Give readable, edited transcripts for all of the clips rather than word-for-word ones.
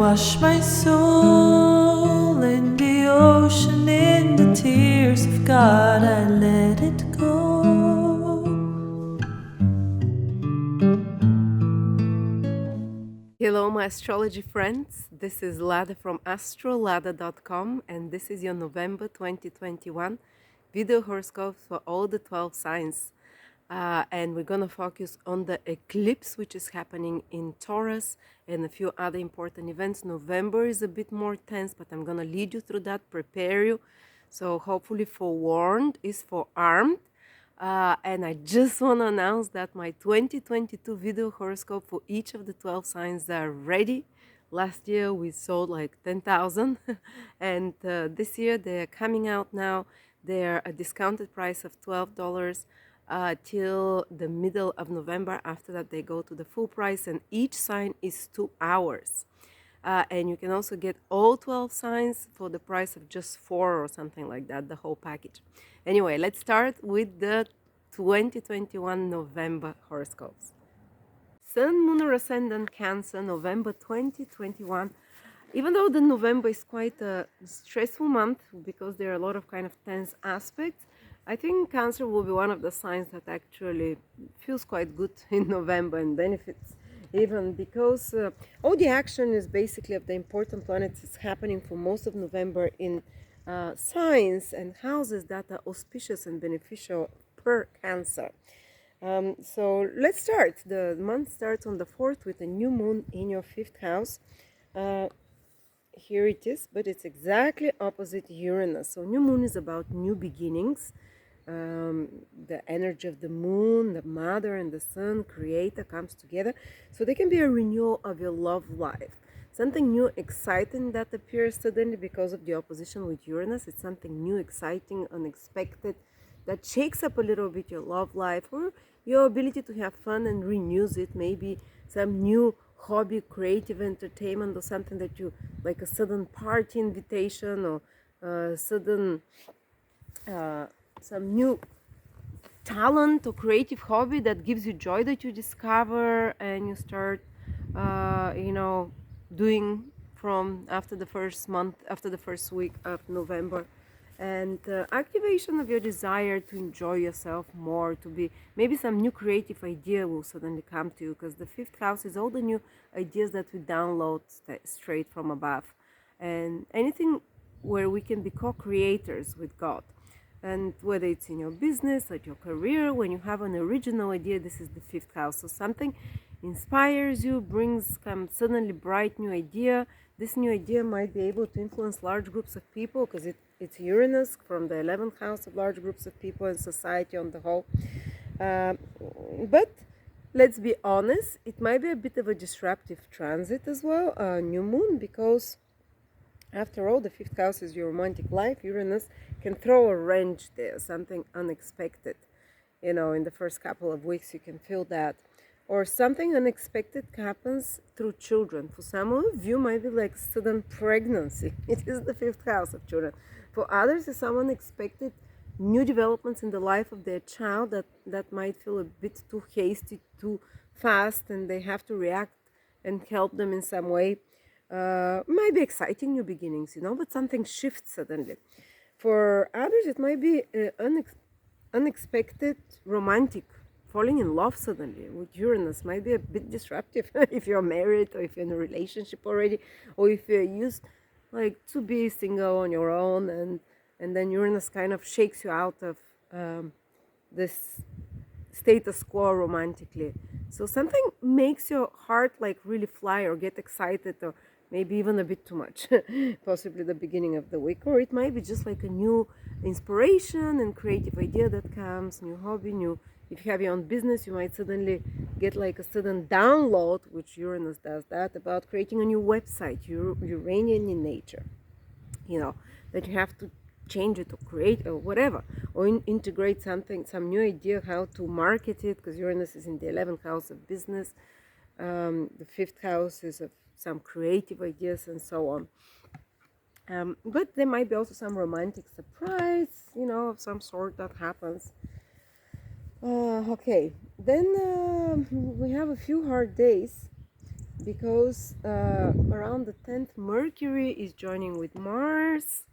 wash my soul in the ocean, in the tears of God, I let it go. Hello, my astrology friends. This is Lada from astrolada.com, and this is your November 2021 video horoscope for all the 12 signs. And we're going to focus on the eclipse, which is happening in Taurus, and a few other important events. November is a bit more tense, but I'm going to lead you through that, prepare you. So, hopefully, forewarned is forearmed. And I just want to announce that my 2022 video horoscope for each of the 12 signs are ready. Last year we sold like 10,000 and this year they're coming out now. They're a discounted price of $12 till the middle of November. After that they go to the full price, and each sign is 2 hours. And you can also get all 12 signs for the price of just 4 or something like that, the whole package. Anyway, let's start with the 2021 November horoscopes. Sun, Moon, or Ascendant Cancer, November 2021. Even though the November is quite a stressful month because there are a lot of kind of tense aspects, I think Cancer will be one of the signs that actually feels quite good in November and benefits even because all the action is basically of the important planets is happening for most of November in signs and houses that are auspicious and beneficial per Cancer. So let's start. The month starts on the 4th with a new moon in your 5th house. Here it is, but it's exactly opposite Uranus. So new moon is about new beginnings. The energy of the moon, the mother and the sun, creator comes together. So there can be a renewal of your love life. Something new, exciting that appears suddenly because of the opposition with Uranus. It's something new, exciting, unexpected, that shakes up a little bit your love life or your ability to have fun and renews it. Maybe some new hobby, creative entertainment, or something that you like, a sudden party invitation, or sudden some new talent or creative hobby that gives you joy that you discover and you start doing from after the first month, after the first week of November. And activation of your desire to enjoy yourself more, to be maybe some new creative idea will suddenly come to you, because the 5th house is all the new ideas that we download straight from above, and anything where we can be co-creators with God. And whether it's in your business, at your career, when you have an original idea, this is the 5th house. So something inspires you, brings suddenly bright new idea. This new idea might be able to influence large groups of people because it's Uranus from the 11th house of large groups of people and society on the whole. But let's be honest, it might be a bit of a disruptive transit as well, new moon, because after all, the 5th house is your romantic life. Uranus can throw a wrench there, something unexpected. In the first couple of weeks, you can feel that. Or something unexpected happens through children. For some of you, might be like sudden pregnancy. It is the 5th house of children. For others, it's some unexpected new developments in the life of their child that might feel a bit too hasty, too fast, and they have to react and help them in some way. Might be exciting new beginnings, but something shifts suddenly. For others, it might be unexpected romantic, falling in love suddenly with Uranus. Might be a bit disruptive if you're married or if you're in a relationship already, or if you're used like to be single on your own, and then Uranus kind of shakes you out of this status quo romantically. So something makes your heart like really fly or get excited, or maybe even a bit too much, possibly the beginning of the week. Or it might be just like a new inspiration and creative idea that comes, new hobby, new. If you have your own business, you might suddenly get like a sudden download, which Uranus does that, about creating a new website, Uranian in nature, that you have to change it or create or whatever, or integrate something, some new idea how to market it, because Uranus is in the 11th house of business. The 5th house is of some creative ideas and so on. But there might be also some romantic surprise, of some sort that happens. Okay, then we have a few hard days because around the 10th, Mercury is joining with Mars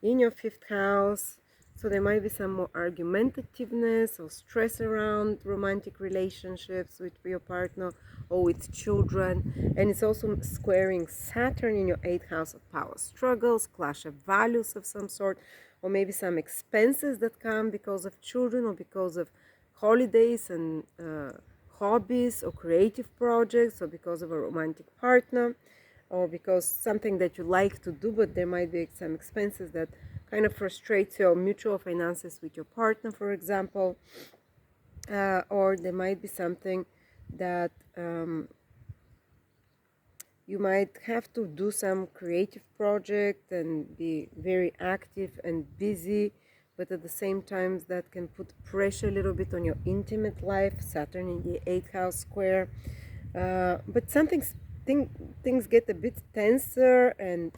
in your fifth house. So there might be some more argumentativeness or stress around romantic relationships with your partner or with children. And it's also squaring Saturn in your eighth house of power struggles, clash of values of some sort, or maybe some expenses that come because of children or because of holidays and hobbies or creative projects, or because of a romantic partner, or because something that you like to do, but there might be some expenses that kind of frustrates your mutual finances with your partner, for example. Or there might be something that you might have to do some creative project and be very active and busy, but at the same time that can put pressure a little bit on your intimate life. Saturn in the eighth house square. But things get a bit tenser and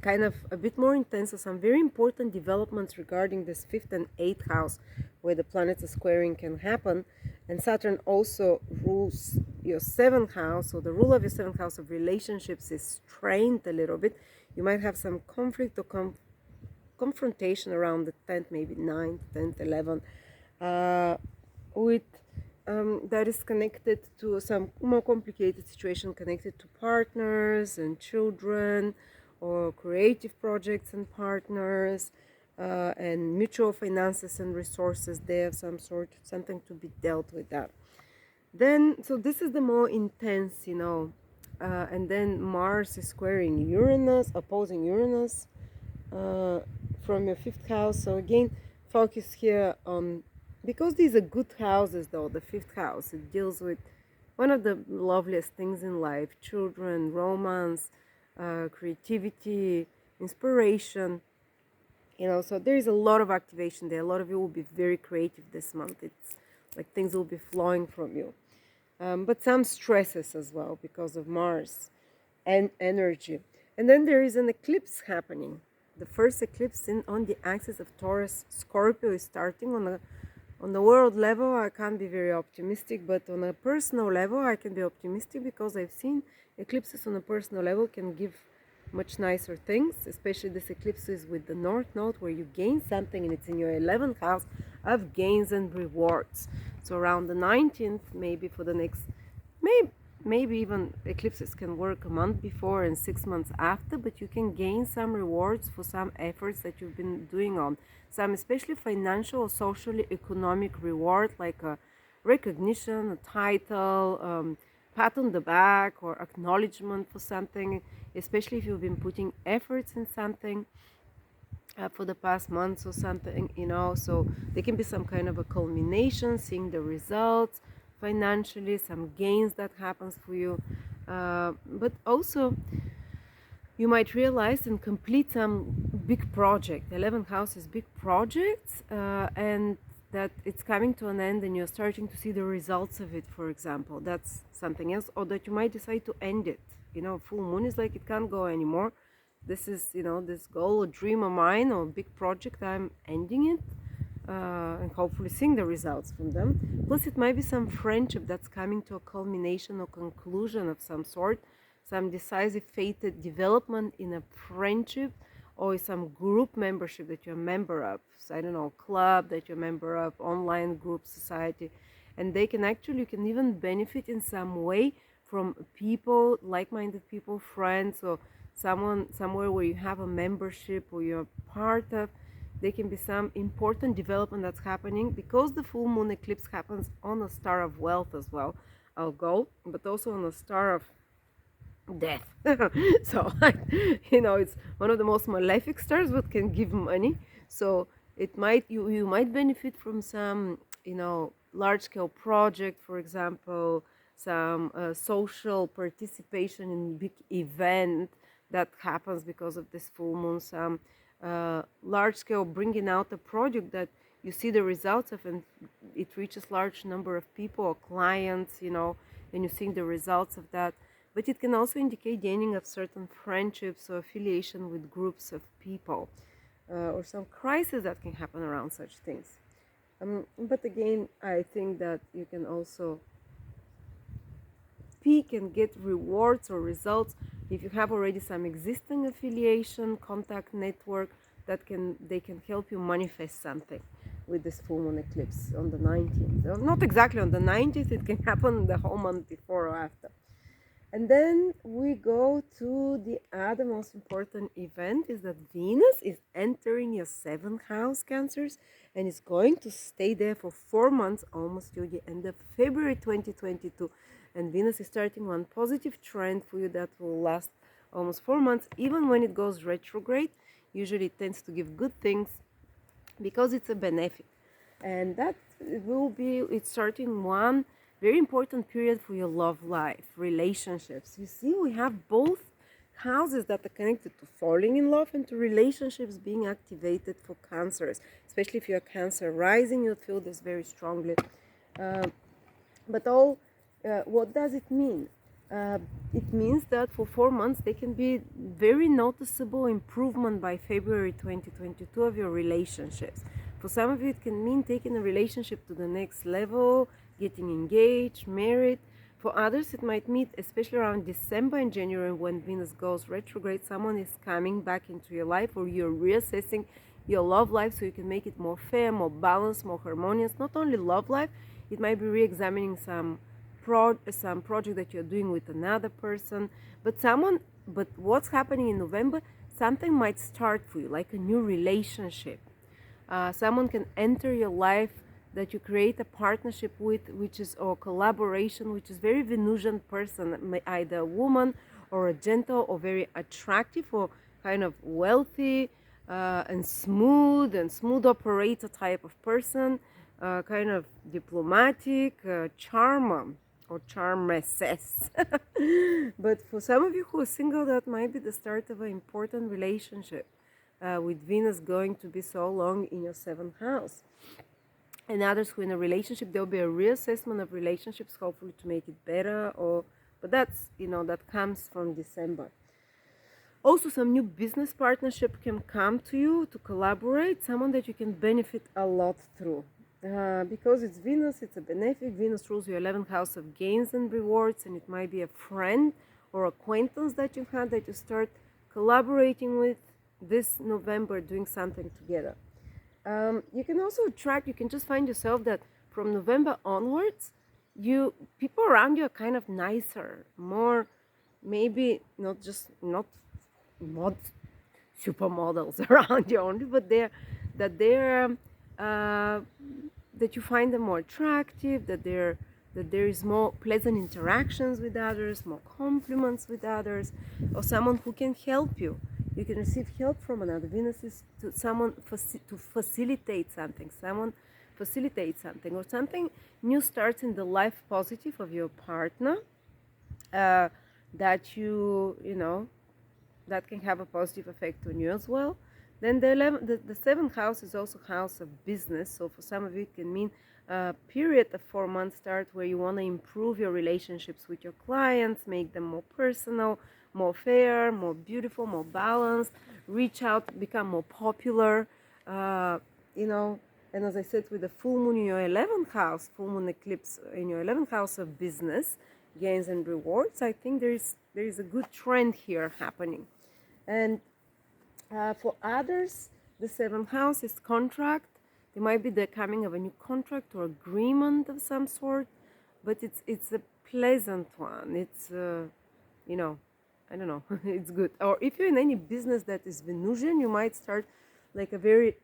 kind of a bit more intense. So some very important developments regarding this fifth and eighth house where the planets are squaring can happen. And Saturn also rules your seventh house. So the rule of your seventh house of relationships is strained a little bit. You might have some conflict or confrontation around the 10th, maybe 9th, 10th, 11th, with that is connected to some more complicated situation connected to partners and children, or creative projects and partners, and mutual finances and resources there of some sort, something to be dealt with that. Then, so this is the more intense, and then Mars is squaring Uranus, opposing Uranus from your fifth house. So again, focus here on, because these are good houses though, the fifth house, it deals with one of the loveliest things in life: children, romance, creativity, inspiration. So there is a lot of activation there. A lot of you will be very creative this month. It's like things will be flowing from you. But some stresses as well because of Mars and energy. And then there is an eclipse happening. The first eclipse on the axis of Taurus Scorpio is starting on the world level. I can't be very optimistic, but on a personal level I can be optimistic because I've seen eclipses on a personal level can give much nicer things. Especially this eclipse is with the North Node, where you gain something, and it's in your 11th house of gains and rewards. So around the 19th, maybe for the next, maybe even eclipses can work a month before and 6 months after, but you can gain some rewards for some efforts that you've been doing on some, especially financial or socially economic reward, like a recognition, a title, pat on the back, or acknowledgement for something, especially if you've been putting efforts in something for the past months or something, so there can be some kind of a culmination, seeing the results financially, some gains that happens for you, but also you might realize and complete some big project. 11th house is big projects, and that it's coming to an end and you're starting to see the results of it, for example. That's something else. Or that you might decide to end it. Full moon is like it can't go anymore. This is, this goal or dream of mine or big project, I'm ending it, and hopefully seeing the results from them. Plus, it might be some friendship that's coming to a culmination or conclusion of some sort, some decisive fated development in a friendship, or some group membership that you're a member of. So I don't know, club that you're a member of, online group, society, and you can even benefit in some way from people, like-minded people, friends, or someone somewhere where you have a membership or you're part of. There can be some important development that's happening because the full moon eclipse happens on a star of wealth as well. I'll go, but also on a star of death. So it's one of the most malefic stars, but can give money. So it might you might benefit from some large scale project, for example, some social participation in big event that happens because of this full moon, some large scale bringing out a project that you see the results of, and it reaches large number of people or clients, and you're seeing the results of that. But it can also indicate the ending of certain friendships or affiliation with groups of people, or some crisis that can happen around such things. But again, I think that you can also speak and get rewards or results. If you have already some existing affiliation, contact network, they can help you manifest something with this full moon eclipse on the 19th. Not exactly on the 19th, it can happen the whole month before or after. And then we go to the other most important event is that Venus is entering your seventh house, Cancers, and is going to stay there for 4 months, almost till the end of February 2022. And Venus is starting one positive trend for you that will last almost 4 months. Even when it goes retrograde, usually it tends to give good things because it's a benefic. And that will be, it's starting one very important period for your love life, relationships. You see, we have both houses that are connected to falling in love and to relationships being activated for Cancers. Especially if you're Cancer rising, you'll feel this very strongly. What does it mean? It means that for 4 months there can be very noticeable improvement by February 2022 of your relationships. For some of you, it can mean taking a relationship to the next level, getting engaged, married. For others, it might mean, especially around December and January when Venus goes retrograde, someone is coming back into your life, or you're reassessing your love life so you can make it more fair, more balanced, more harmonious. Not only love life, it might be re-examining some project that you're doing with another person. But what's happening in November, something might start for you, like a new relationship. Someone can enter your life that you create a partnership with, or collaboration, which is very Venusian person, either a woman or a gentle or very attractive or kind of wealthy and smooth operator type of person, kind of diplomatic, charmer or charmesses. But for some of you who are single, that might be the start of an important relationship. With Venus going to be so long in your seventh house. And others who are in a relationship, there'll be a reassessment of relationships, hopefully to make it better. But that's, that comes from December. Also, some new business partnership can come to you to collaborate, someone that you can benefit a lot through. Because it's Venus, it's a benefic. Venus rules your 11th house of gains and rewards, and it might be a friend or acquaintance that you had that you start collaborating with this November, doing something together. You can also attract, you can just find yourself that from November onwards, people around you are kind of nicer, more, maybe not supermodels around you only, but that you find them more attractive, that there is more pleasant interactions with others, more compliments with others, or someone who can help you. You can receive help from another. Venus is to someone to facilitate something. Someone facilitates something, or something new starts in the life positive of your partner. That that can have a positive effect on you as well. Then the seventh house is also house of business. So for some of you, it can mean a period of 4 months start where you want to improve your relationships with your clients, make them more personal, more fair, more beautiful, more balanced, reach out, become more popular, and as I said, with the full moon in your 11th house, full moon eclipse in your 11th house of business, gains and rewards, I think there is a good trend here happening. And for others, the 7th house is contract. There might be the coming of a new contract or agreement of some sort, but it's a pleasant one. It's I don't know, it's good. Or if you're in any business that is Venusian, you might start like a very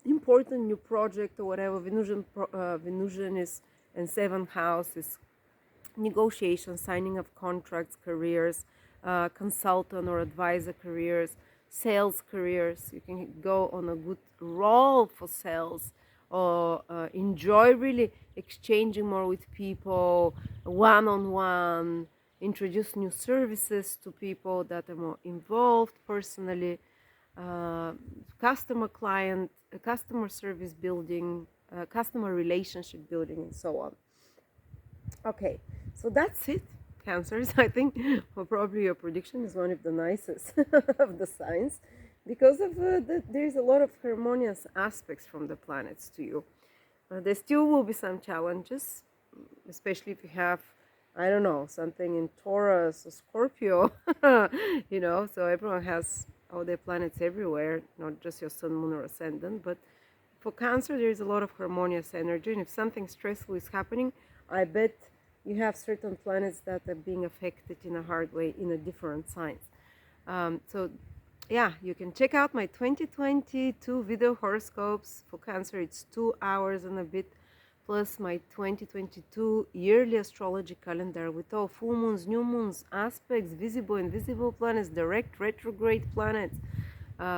important new project or whatever. Venusian is, and 7th house is negotiation, signing of contracts, careers, consultant or advisor careers, sales careers. You can go on a good roll for sales, or enjoy really exchanging more with people, one-on-one, introduce new services to people that are more involved personally, customer service building, customer relationship building, and so on. Okay, so that's it, Cancers. I think probably your prediction is one of the nicest of the signs, because of there's a lot of harmonious aspects from the planets to you. There still will be some challenges, especially if you have I don't know, something in Taurus or Scorpio, you know, so everyone has all their planets everywhere, not just your sun, moon, or ascendant. But for Cancer, there is a lot of harmonious energy, and if something stressful is happening, I bet you have certain planets that are being affected in a hard way in a different signs. So yeah, you can check out my 2022 video horoscopes. For Cancer, it's 2 hours and a bit, plus my 2022 yearly astrology calendar with all full moons, new moons, aspects, visible, invisible planets, direct, retrograde planets,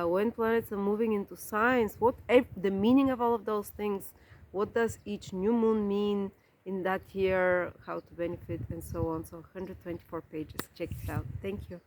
when planets are moving into signs, what the meaning of all of those things, what does each new moon mean in that year, how to benefit, and so on. So 124 pages. Check it out. Thank you.